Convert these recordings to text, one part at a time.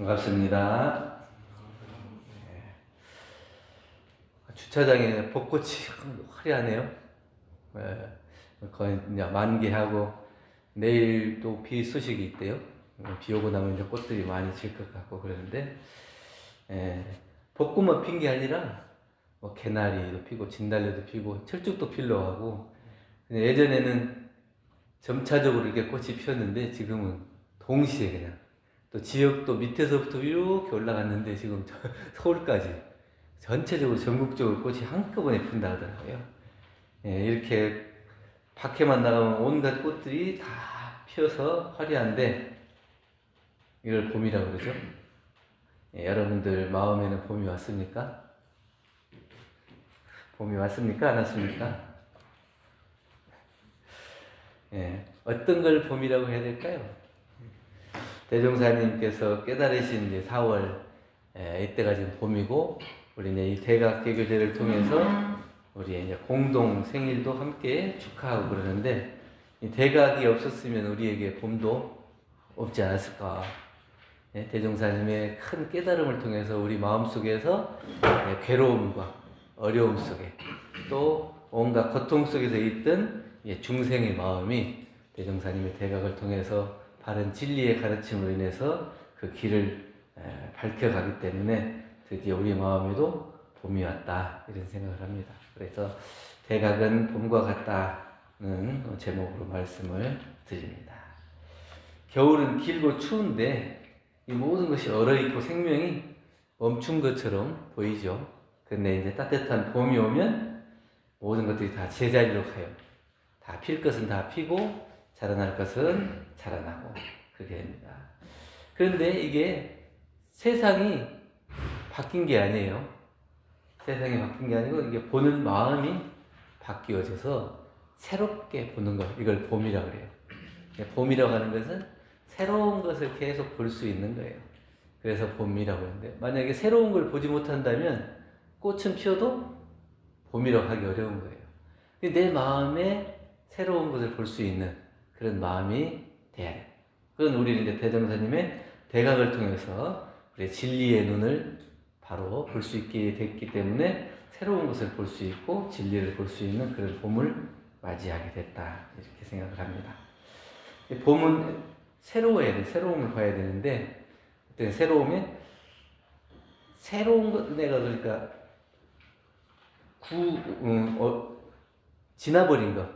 반갑습니다. 주차장에 벚꽃이 화려하네요. 거의 이제 만개하고 내일 또 비 소식이 있대요. 비 오고 나면 이제 꽃들이 많이 질 것 같고 그러는데, 벚꽃만 핀 게 아니라 뭐 개나리도 피고 진달래도 피고 철쭉도 필러 하고, 예전에는 점차적으로 이렇게 꽃이 피었는데 지금은 동시에 그냥 또 지역도 밑에서부터 이렇게 올라갔는데 지금 서울까지 전체적으로 전국적으로 꽃이 한꺼번에 핀다 하더라고요. 이렇게 밖에만 나가면 온갖 꽃들이 다 피어서 화려한데 이걸 봄이라고 그러죠. 여러분들 마음에는 봄이 왔습니까? 봄이 왔습니까? 안 왔습니까? 어떤 걸 봄이라고 해야 될까요? 대종사님께서 깨달으신 이제 4월, 이때가 지금 봄이고, 우리 이제 이 대각개교제를 통해서 우리 이제 공동 생일도 함께 축하하고 그러는데, 이 대각이 없었으면 우리에게 봄도 없지 않았을까. 대종사님의 큰 깨달음을 통해서 우리 마음속에서 괴로움과 어려움 속에 또 온갖 고통 속에서 있던 중생의 마음이 대종사님의 대각을 통해서 바른 진리의 가르침으로 인해서 그 길을 밝혀가기 때문에 드디어 우리 마음에도 봄이 왔다 이런 생각을 합니다. 그래서 대각은 봄과 같다는 제목으로 말씀을 드립니다. 겨울은 길고 추운데 이 모든 것이 얼어있고 생명이 멈춘 것처럼 보이죠. 근데 이제 따뜻한 봄이 오면 모든 것들이 다 제자리로 가요. 다 필 것은 다 피고 자라날 것은 자라나고 그렇게 됩니다. 그런데 이게 세상이 바뀐 게 아니에요. 세상이 바뀐 게 아니고 이게 보는 마음이 바뀌어져서 새롭게 보는 것, 이걸 봄이라고 그래요. 봄이라고 하는 것은 새로운 것을 계속 볼 수 있는 거예요. 그래서 봄이라고 하는데, 만약에 새로운 걸 보지 못한다면 꽃은 피어도 봄이라고 하기 어려운 거예요. 내 마음에 새로운 것을 볼 수 있는 그런 마음이 돼야 돼요. 그건 우리 이제 대종사님의 대각을 통해서 우리 진리의 눈을 바로 볼 수 있게 됐기 때문에 새로운 것을 볼 수 있고 진리를 볼 수 있는 그런 봄을 맞이하게 됐다 이렇게 생각을 합니다. 봄은 새로워야 돼. 새로움을 봐야 되는데 어떤 새로움에 새로운 것 내가 그러니까 지나버린 것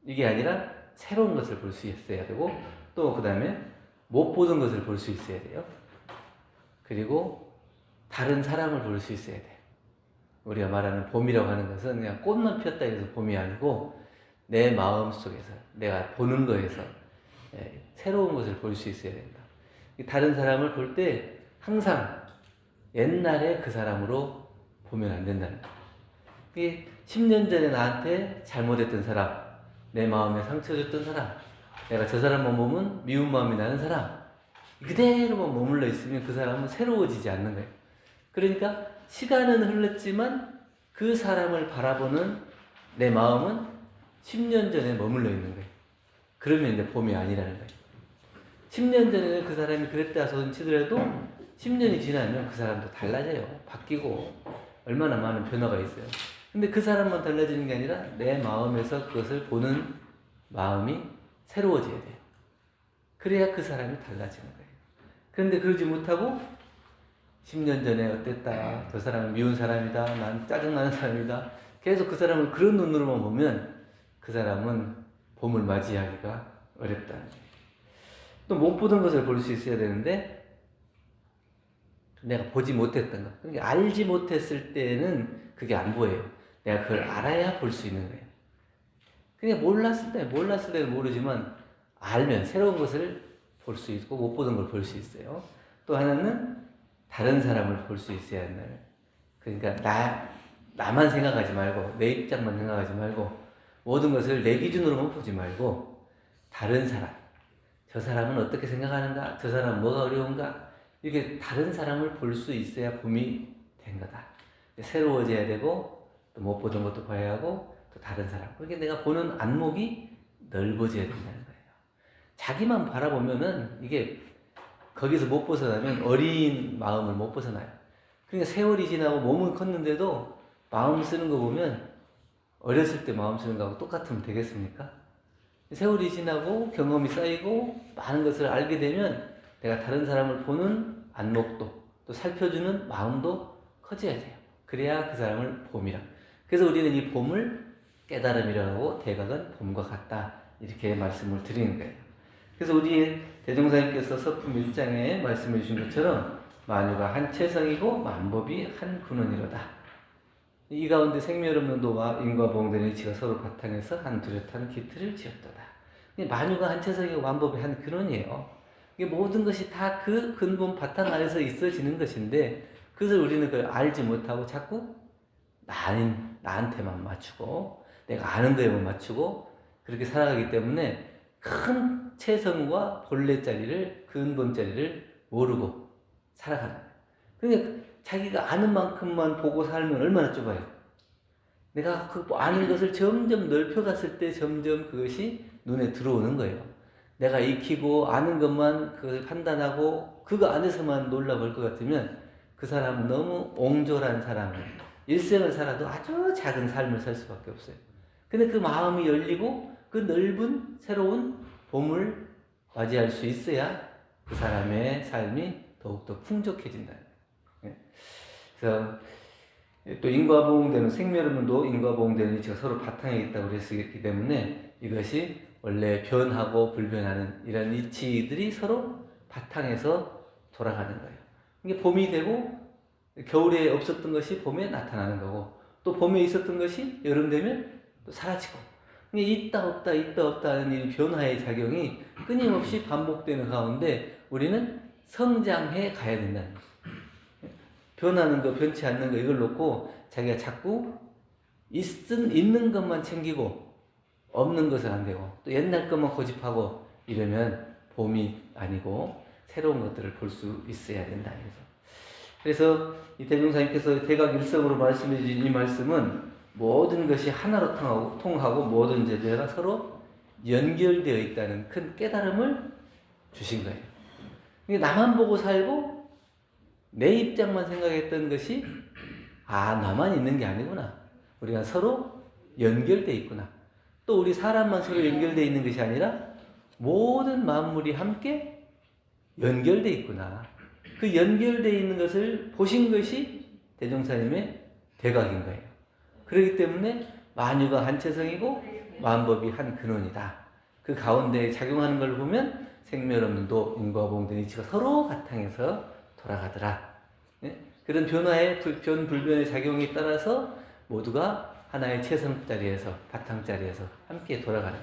이게 아니라 새로운 것을 볼 수 있어야 되고 또 그 다음에 못 보던 것을 볼 수 있어야 돼요. 그리고 다른 사람을 볼 수 있어야 돼요. 우리가 말하는 봄이라고 하는 것은 그냥 꽃만 피었다 해서 봄이 아니고 내 마음 속에서 내가 보는 거에서 새로운 것을 볼 수 있어야 된다. 다른 사람을 볼 때 항상 옛날에 그 사람으로 보면 안 된다는 거예요. 10년 전에 나한테 잘못했던 사람, 내 마음에 상처 줬던 사람, 내가 저 사람만 보면 미운 마음이 나는 사람, 그대로만 머물러 있으면 그 사람은 새로워지지 않는 거예요. 그러니까 시간은 흘렀지만 그 사람을 바라보는 내 마음은 10년 전에 머물러 있는 거예요. 그러면 이제 봄이 아니라는 거예요. 10년 전에는 그 사람이 그랬다 손 치더라도 10년이 지나면 그 사람도 달라져요. 바뀌고 얼마나 많은 변화가 있어요. 근데 그 사람만 달라지는 게 아니라 내 마음에서 그것을 보는 마음이 새로워져야 돼요. 그래야 그 사람이 달라지는 거예요. 그런데 그러지 못하고 10년 전에 어땠다, 저 사람은 미운 사람이다, 난 짜증나는 사람이다, 계속 그 사람을 그런 눈으로만 보면 그 사람은 봄을 맞이하기가 어렵다는 거예요. 또 못 보던 것을 볼 수 있어야 되는데 내가 보지 못했던 것, 그러니까 알지 못했을 때는 그게 안 보여요. 내가 그걸 알아야 볼 수 있는 거예요. 그냥 몰랐을 때는 모르지만 알면 새로운 것을 볼 수 있고 못 보던 걸 볼 수 있어요. 또 하나는 다른 사람을 볼 수 있어야 한다는. 그러니까 나만 생각하지 말고 내 입장만 생각하지 말고 모든 것을 내 기준으로만 보지 말고 다른 사람, 저 사람은 어떻게 생각하는가, 저 사람은 뭐가 어려운가, 이렇게 다른 사람을 볼 수 있어야 봄이 된 거다. 새로워져야 되고 또 못 보던 것도 봐야 하고 또 다른 사람. 그러니까 내가 보는 안목이 넓어져야 된다는 거예요. 자기만 바라보면은 이게 거기서 못 벗어나면 어린 마음을 못 벗어나요. 그러니까 세월이 지나고 몸은 컸는데도 마음 쓰는 거 보면 어렸을 때 마음 쓰는 거하고 똑같으면 되겠습니까? 세월이 지나고 경험이 쌓이고 많은 것을 알게 되면 내가 다른 사람을 보는 안목도 또 살펴주는 마음도 커져야 돼요. 그래야 그 사람을 봄이라. 그래서 우리는 이 봄을 깨달음이라고 하고 대각은 봄과 같다. 이렇게 말씀을 드리는 거예요. 그래서 우리 대종사님께서 서품 1장에 말씀해 주신 것처럼 만유가 한 체성이고 만법이 한 근원이로다. 이 가운데 생멸없는도와 인과보응되는 이치가 서로 바탕에서 한 뚜렷한 기틀을 지었도다. 만유가 한 체성이고 만법이 한 근원이에요. 이게 모든 것이 다 그 근본 바탕 안에서 있어지는 것인데 그것을 우리는 그걸 알지 못하고 자꾸 나한테만 맞추고 내가 아는 데에만 맞추고 그렇게 살아가기 때문에 큰 체성과 본래 자리를 근본 자리를 모르고 살아가는 거예요. 그러니까 자기가 아는 만큼만 보고 살면 얼마나 좁아요. 내가 그 아는 것을 점점 넓혀갔을 때 점점 그것이 눈에 들어오는 거예요. 내가 익히고 아는 것만 그걸 판단하고 그거 안에서만 놀라볼 것 같으면 그 사람은 너무 옹졸한 사람을 일생을 살아도 아주 작은 삶을 살 수밖에 없어요. 근데 그 마음이 열리고 그 넓은 새로운 봄을 맞이할 수 있어야 그 사람의 삶이 더욱더 풍족해진다. 그래서 또 인과보응되는 생멸문도 인과보응되는 이치가 서로 바탕에 있다고 그랬기 때문에 이것이 원래 변하고 불변하는 이런 이치들이 서로 바탕에서 돌아가는 거예요. 이게 봄이 되고 겨울에 없었던 것이 봄에 나타나는 거고 또 봄에 있었던 것이 여름 되면 또 사라지고 있다 없다 하는 이 변화의 작용이 끊임없이 반복되는 가운데 우리는 성장해 가야 된다는 거예요. 변하는 거 변치 않는 거 이걸 놓고 자기가 자꾸 있는 것만 챙기고 없는 것은 안 되고 또 옛날 것만 고집하고 이러면 봄이 아니고 새로운 것들을 볼 수 있어야 된다. 그래서 이 대종사님께서 대각일성으로 말씀해 주신 이 말씀은 모든 것이 하나로 통하고 모든 제도가 서로 연결되어 있다는 큰 깨달음을 주신 거예요. 나만 보고 살고 내 입장만 생각했던 것이 나만 있는 게 아니구나. 우리가 서로 연결되어 있구나. 또 우리 사람만 서로 연결되어 있는 것이 아니라 모든 만물이 함께 연결되어 있구나. 그 연결되어 있는 것을 보신 것이 대종사님의 대각인 거예요. 그렇기 때문에 만유가 한 체성이고 만법이 한 근원이다. 그 가운데 작용하는 걸 보면 생멸없는 도, 인과보응된 이치가 서로 바탕에서 돌아가더라. 네? 그런 변화의 불변의 작용에 따라서 모두가 하나의 체성자리에서 바탕자리에서 함께 돌아가는.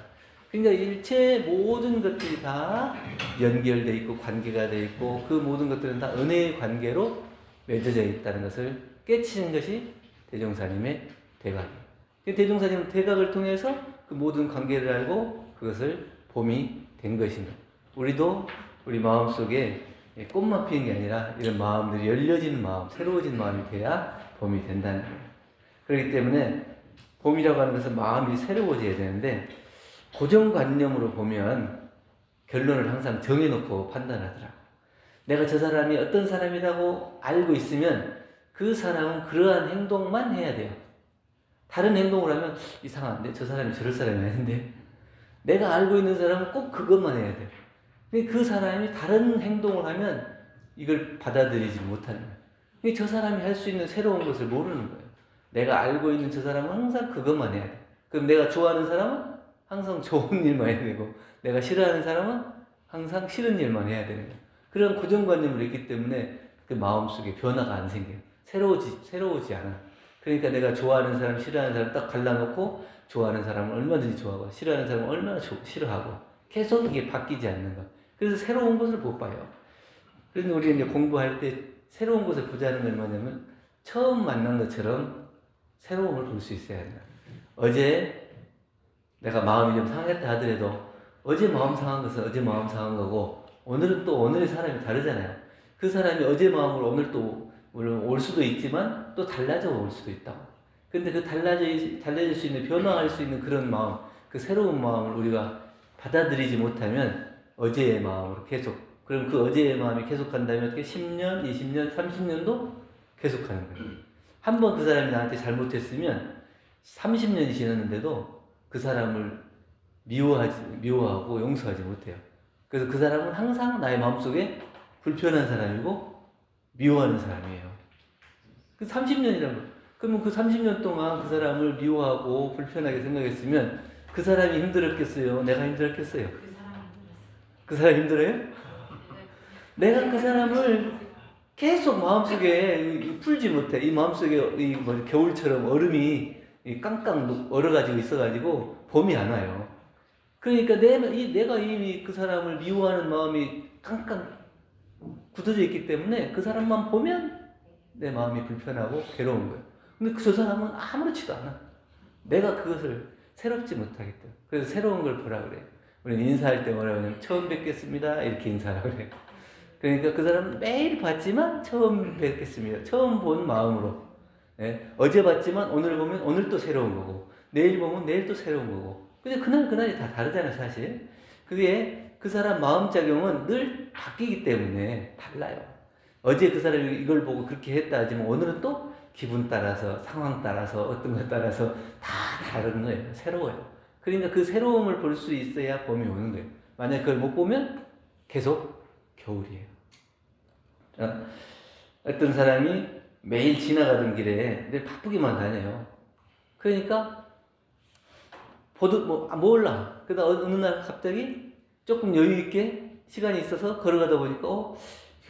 그러니까 일체 모든 것들이 다 연결되어 있고 관계가 되어 있고 그 모든 것들은 다 은혜의 관계로 맺어져 있다는 것을 깨치는 것이 대종사님의 대각이에요. 대종사님은 대각을 통해서 그 모든 관계를 알고 그것을 봄이 된 것입니다. 우리도 우리 마음속에 꽃만 피는 게 아니라 이런 마음들이 열려지는 마음, 새로워진 마음이 돼야 봄이 된다는 거예요. 그렇기 때문에 봄이라고 하는 것은 마음이 새로워져야 되는데 고정관념으로 보면 결론을 항상 정해놓고 판단하더라고요. 내가 저 사람이 어떤 사람이라고 알고 있으면 그 사람은 그러한 행동만 해야 돼요. 다른 행동을 하면 이상한데 저 사람이 저럴 사람이 아닌데 내가 알고 있는 사람은 꼭 그것만 해야 돼요. 근데 그 사람이 다른 행동을 하면 이걸 받아들이지 못하는 거예요. 저 사람이 할 수 있는 새로운 것을 모르는 거예요. 내가 알고 있는 저 사람은 항상 그것만 해야 돼. 그럼 내가 좋아하는 사람은 항상 좋은 일만 해야 되고 내가 싫어하는 사람은 항상 싫은 일만 해야 되는 거예요. 그런 고정관념을 있기 때문에 그 마음속에 변화가 안 생겨요. 새로우지 않아. 그러니까 내가 좋아하는 사람, 싫어하는 사람 딱 갈라놓고 좋아하는 사람은 얼마든지 좋아하고 싫어하는 사람은 얼마나 싫어하고 계속 이게 바뀌지 않는 것. 그래서 새로운 것을 못 봐요. 그래서 우리 이제 공부할 때 새로운 것을 보자는 건 뭐냐면 처음 만난 것처럼 새로움을 볼 수 있어야 된다. 어제 내가 마음이 좀 상했다 하더라도 어제 마음 상한 것은 어제 마음 상한 거고 오늘은 또 오늘의 사람이 다르잖아요. 그 사람이 어제 마음으로 오늘 또 물론 올 수도 있지만 또 달라져 올 수도 있다고. 근데 그 달라질 수 있는 변화할 수 있는 그런 마음, 그 새로운 마음을 우리가 받아들이지 못하면 어제의 마음으로 계속 그럼 그 어제의 마음이 계속한다면 어떻게 10년, 20년, 30년도 계속하는 거예요. 한번 그 사람이 나한테 잘못했으면 30년이 지났는데도 그 사람을 미워하고 용서하지 못해요. 그래서 그 사람은 항상 나의 마음속에 불편한 사람이고 미워하는 사람이에요. 그 30년이라고. 그러면 그 30년 동안 그 사람을 미워하고 불편하게 생각했으면 그 사람이 힘들었겠어요? 내가 힘들었겠어요? 그 사람이 힘들어요? 내가 그 사람을 계속 마음속에 풀지 못해. 이 마음속에 겨울처럼 얼음이 깡깡 얼어가지고 있어가지고 봄이 안 와요. 그러니까 내가 이미 그 사람을 미워하는 마음이 깡깡 굳어져 있기 때문에 그 사람만 보면 내 마음이 불편하고 괴로운 거예요. 근데 그 사람은 아무렇지도 않아. 내가 그것을 새롭지 못하기 때문에. 그래서 새로운 걸 보라 그래요. 우리는 인사할 때 뭐라고 하냐면 처음 뵙겠습니다 이렇게 인사하라고 그래요. 그러니까 그 사람은 매일 봤지만 처음 뵙겠습니다. 처음 본 마음으로. 예? 어제 봤지만 오늘 보면 오늘 또 새로운 거고 내일 보면 내일 또 새로운 거고. 근데 그날이 다 다르잖아요 사실. 그게 그 사람 마음작용은 늘 바뀌기 때문에 달라요. 어제 그 사람이 이걸 보고 그렇게 했다 하지만 오늘은 또 기분 따라서 상황 따라서 어떤 것 따라서 다 다른 거예요. 새로워요. 그러니까 그 새로움을 볼 수 있어야 봄이 오는 거예요. 만약 그걸 못 보면 계속 겨울이에요. 어떤 사람이 매일 지나가던 길에 늘 바쁘게만 다녀요. 그러니까 몰라. 그러다 어느 날 갑자기 조금 여유 있게 시간이 있어서 걸어가다 보니까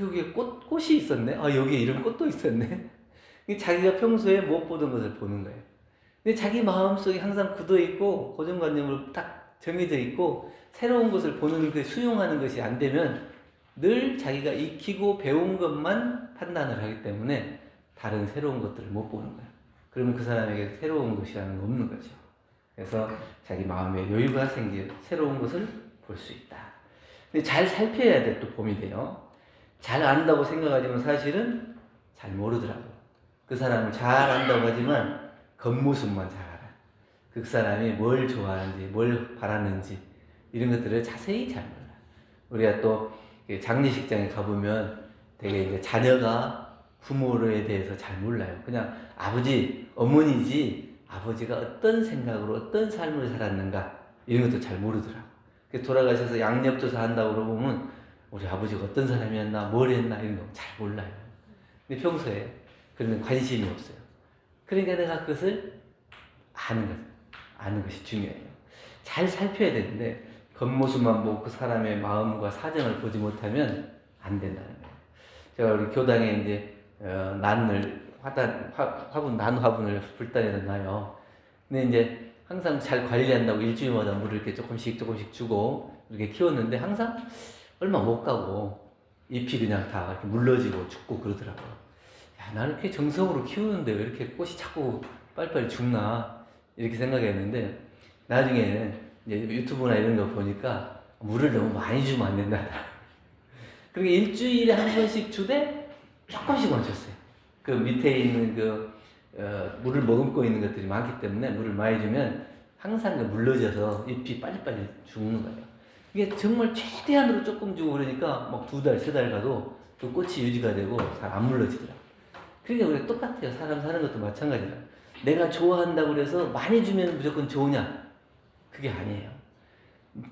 여기에 꽃이 있었네. 여기에 이런 꽃도 있었네. 자기가 평소에 못 보던 것을 보는 거예요. 근데 자기 마음속에 항상 굳어있고 고정관념으로 딱 정해져 있고 새로운 것을 보는 그 수용하는 것이 안 되면 늘 자기가 익히고 배운 것만 판단을 하기 때문에 다른 새로운 것들을 못 보는 거예요. 그러면 그 사람에게 새로운 것이라는 건 없는 거죠. 그래서 자기 마음에 여유가 생길 새로운 것을 볼 수 있다. 근데 잘 살펴야 돼. 또 봄이 돼요. 잘 안다고 생각하지만 사실은 잘 모르더라고요. 그 사람을 잘 안다고 하지만 겉모습만 잘 알아요. 그 사람이 뭘 좋아하는지, 뭘 바라는지 이런 것들을 자세히 잘 몰라요. 우리가 또 장례식장에 가보면 되게 이제 자녀가 부모에 대해서 잘 몰라요. 그냥 아버지, 어머니지 아버지가 어떤 생각으로 어떤 삶을 살았는가 이런 것도 잘 모르더라고요. 돌아가셔서 양력조사 한다고 그러면 우리 아버지가 어떤 사람이었나, 뭘 했나 이런 거 잘 몰라요. 근데 평소에 그런 관심이 없어요. 그러니까 내가 그것을 아는 것이 중요해요. 잘 살펴야 되는데 겉모습만 보고 그 사람의 마음과 사정을 보지 못하면 안 된다는 거예요. 제가 우리 교당에 이제 난화분을 불단에다 놔요. 근데 이제 항상 잘 관리한다고 일주일마다 물을 이렇게 조금씩 주고 이렇게 키웠는데 항상 얼마 못 가고 잎이 그냥 다 이렇게 물러지고 죽고 그러더라고요. 야, 나는 이렇게 정성으로 키우는데 왜 이렇게 꽃이 자꾸 빨리빨리 죽나 이렇게 생각했는데 나중에는 이제 유튜브나 이런 거 보니까 물을 너무 많이 주면 안 된다. 그러니까 일주일에 한 번씩 주되 조금씩만 줬어요. 그 밑에 있는 물을 머금고 있는 것들이 많기 때문에 물을 많이 주면 항상 물러져서 잎이 빨리빨리 죽는 거예요. 이게 정말 최대한으로 조금 주고 그러니까 막 2달, 3달 가도 그 꽃이 유지가 되고 잘 안 물러지더라고요. 그러니까 우리가 똑같아요. 사람 사는 것도 마찬가지예요. 내가 좋아한다고 그래서 많이 주면 무조건 좋으냐? 그게 아니에요.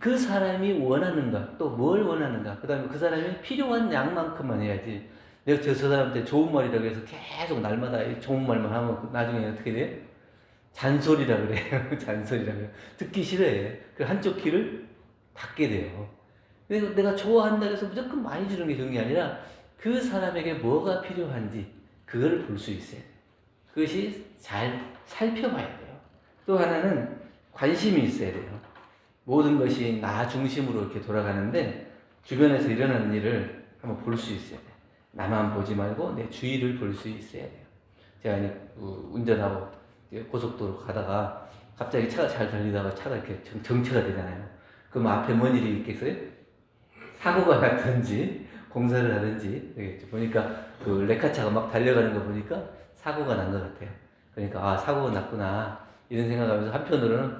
그 사람이 원하는가, 또 뭘 원하는가, 그 다음에 그 사람이 필요한 양만큼만 해야지. 내가 저 사람한테 좋은 말이라고 해서 계속 날마다 좋은 말만 하면 나중에 어떻게 돼요? 잔소리라 그래요. 잔소리라 그래요. 듣기 싫어해. 그 한쪽 귀를 닫게 돼요. 내가 좋아한다 해서 무조건 많이 주는 게 좋은 게 아니라 그 사람에게 뭐가 필요한지 그걸 볼 수 있어요. 그것이 잘 살펴봐야 돼요. 또 하나는 관심이 있어야 돼요. 모든 것이 나 중심으로 이렇게 돌아가는데 주변에서 일어나는 일을 한번 볼 수 있어야 돼요. 나만 보지 말고 내 주위를 볼 수 있어야 돼요. 제가 이제 운전하고 고속도로 가다가 갑자기 차가 잘 달리다가 차가 이렇게 정체가 되잖아요. 그럼 앞에 뭔 일이 있겠어요? 사고가 났든지 공사를 하든지 보니까 그 레카차가 막 달려가는 거 보니까 사고가 난 것 같아요. 그러니까 사고가 났구나 이런 생각하면서 한편으로는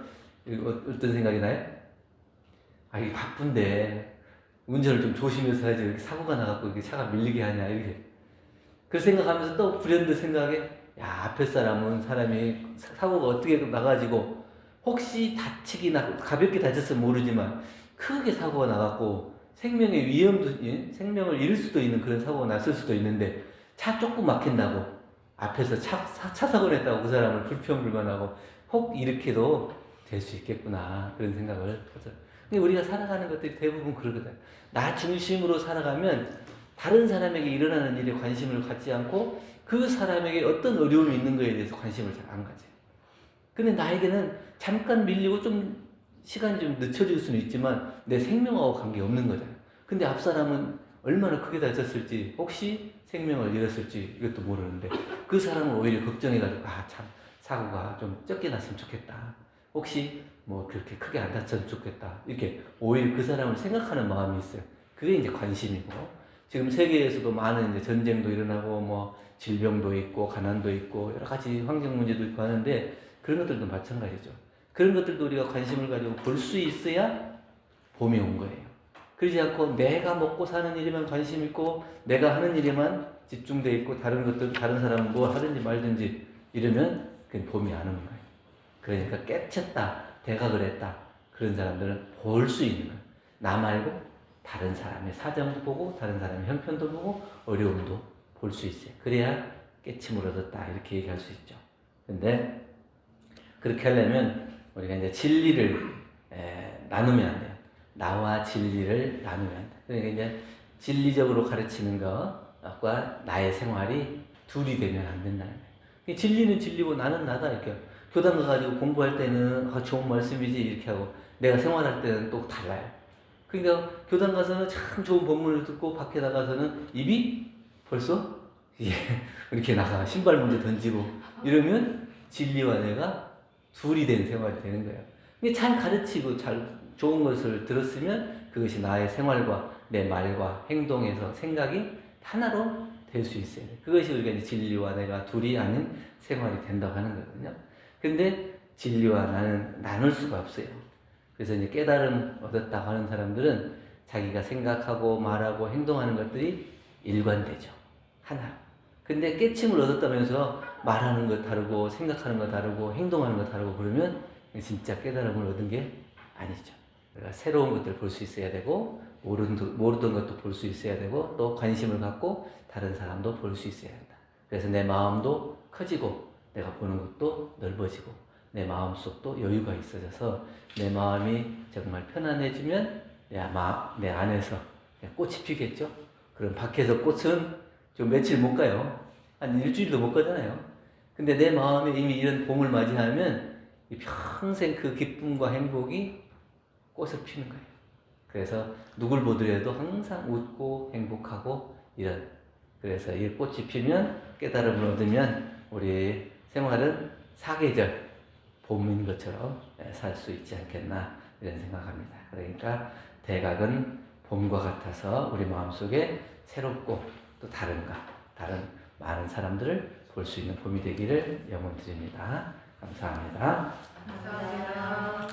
어떤 생각이 나요? 이게 바쁜데 운전을 좀 조심해서 해야지 이렇게 사고가 나갖고 이렇게 차가 밀리게 하냐 이렇게. 그 생각하면서 또 불현듯 생각에 야 앞에 사람이 사고가 어떻게 나가지고 혹시 다치기나 가볍게 다쳤으면 모르지만 크게 사고가 나갖고 생명의 위험도 생명을 잃을 수도 있는 그런 사고가 났을 수도 있는데 차 조금 막힌다고 앞에서 차 사고 냈다고 그 사람을 불평불만하고 혹 이렇게도 될 수 있겠구나 그런 생각을 하죠. 근데 우리가 살아가는 것들이 대부분 그러거든. 나 중심으로 살아가면 다른 사람에게 일어나는 일에 관심을 갖지 않고 그 사람에게 어떤 어려움이 있는 거에 대해서 관심을 잘 안 가져요. 근데 나에게는 잠깐 밀리고 좀 시간이 좀 늦춰질 수는 있지만 내 생명하고 관계없는 거잖아요. 근데 앞 사람은 얼마나 크게 다쳤을지 혹시 생명을 잃었을지 이것도 모르는데 그 사람은 오히려 걱정해가지고 참 사고가 좀 적게 났으면 좋겠다. 혹시 뭐 그렇게 크게 안 다쳤으면 좋겠다. 이렇게 오히려 그 사람을 생각하는 마음이 있어요. 그게 이제 관심이고 지금 세계에서도 많은 이제 전쟁도 일어나고 뭐 질병도 있고 가난도 있고 여러 가지 환경 문제도 있고 하는데 그런 것들도 마찬가지죠. 그런 것들도 우리가 관심을 가지고 볼 수 있어야 봄이 온 거예요. 그러지 않고 내가 먹고 사는 일에만 관심 있고 내가 하는 일에만 집중돼 있고 다른 사람은 뭐 하든지 말든지 이러면 그게 봄이 안 오는 거예요. 그러니까 깨쳤다, 대각을 했다. 그런 사람들은 볼 수 있는 거예요. 나 말고 다른 사람의 사정도 보고 다른 사람의 형편도 보고 어려움도 볼 수 있어요. 그래야 깨침을 얻었다 이렇게 얘기할 수 있죠. 근데 그렇게 하려면 우리가 이제 진리를 나누면 안 돼요. 나와 진리를 나누면 안 돼요. 그러니까 이제 진리적으로 가르치는 것과 나의 생활이 둘이 되면 안 된다는 거예요. 진리는 진리고 나는 나다 이렇게. 교단 가가지고 공부할 때는 좋은 말씀이지 이렇게 하고 내가 생활할 때는 또 달라요. 그러니까 교단 가서는 참 좋은 본문을 듣고 밖에 나가서는 입이 벌써 이렇게 나가 신발 먼저 던지고 이러면 진리와 내가 둘이 된 생활이 되는 거예요. 근데 잘 가르치고 잘 좋은 것을 들었으면 그것이 나의 생활과 내 말과 행동에서 생각이 하나로 될 수 있어요. 그것이 우리가 이제 진리와 내가 둘이 아닌 생활이 된다고 하는 거거든요. 근데 진리와 나는 나눌 수가 없어요. 그래서 이제 깨달음 얻었다고 하는 사람들은 자기가 생각하고 말하고 행동하는 것들이 일관되죠. 하나. 근데 깨침을 얻었다면서 말하는 것 다르고 생각하는 것 다르고 행동하는 것 다르고 그러면 진짜 깨달음을 얻은 게 아니죠. 그러니까 새로운 것들을 볼 수 있어야 되고 모르던 것도 볼 수 있어야 되고 또 관심을 갖고 다른 사람도 볼 수 있어야 한다. 그래서 내 마음도 커지고 내가 보는 것도 넓어지고 내 마음속도 여유가 있어져서 내 마음이 정말 편안해지면 내 안에서 꽃이 피겠죠. 그럼 밖에서 꽃은 좀 며칠 못 가요. 한 일주일도 못 가잖아요. 근데 내 마음에 이미 이런 봄을 맞이하면 평생 그 기쁨과 행복이 꽃을 피는 거예요. 그래서 누굴 보더라도 항상 웃고 행복하고 이런. 그래서 이 꽃이 피면 깨달음을 얻으면 우리 생활은 사계절 봄인 것처럼 살 수 있지 않겠나 이런 생각합니다. 그러니까 대각은 봄과 같아서 우리 마음속에 새롭고 또 다른 많은 사람들을 볼 수 있는 봄이 되기를 염원드립니다. 감사합니다. 감사합니다.